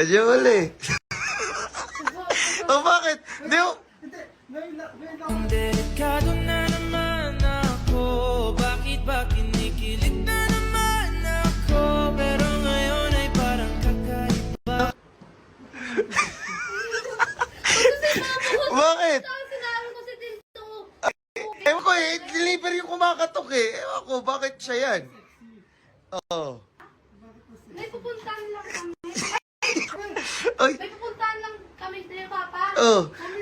Medyo uli. O bakit? Di mo... Delikado na naman ako. Bakit ba kinikilig na naman ako? Pero ngayon ay parang kakaiba. Bakit? Sinabi ko si Tinto. Ewan ko eh, deliver yung kumakatok eh. Ewan ko, bakit siya yan? Oo. May pupuntahan lang kami. Ay, May pupuntahan lang kami ni Papa. oh. Kami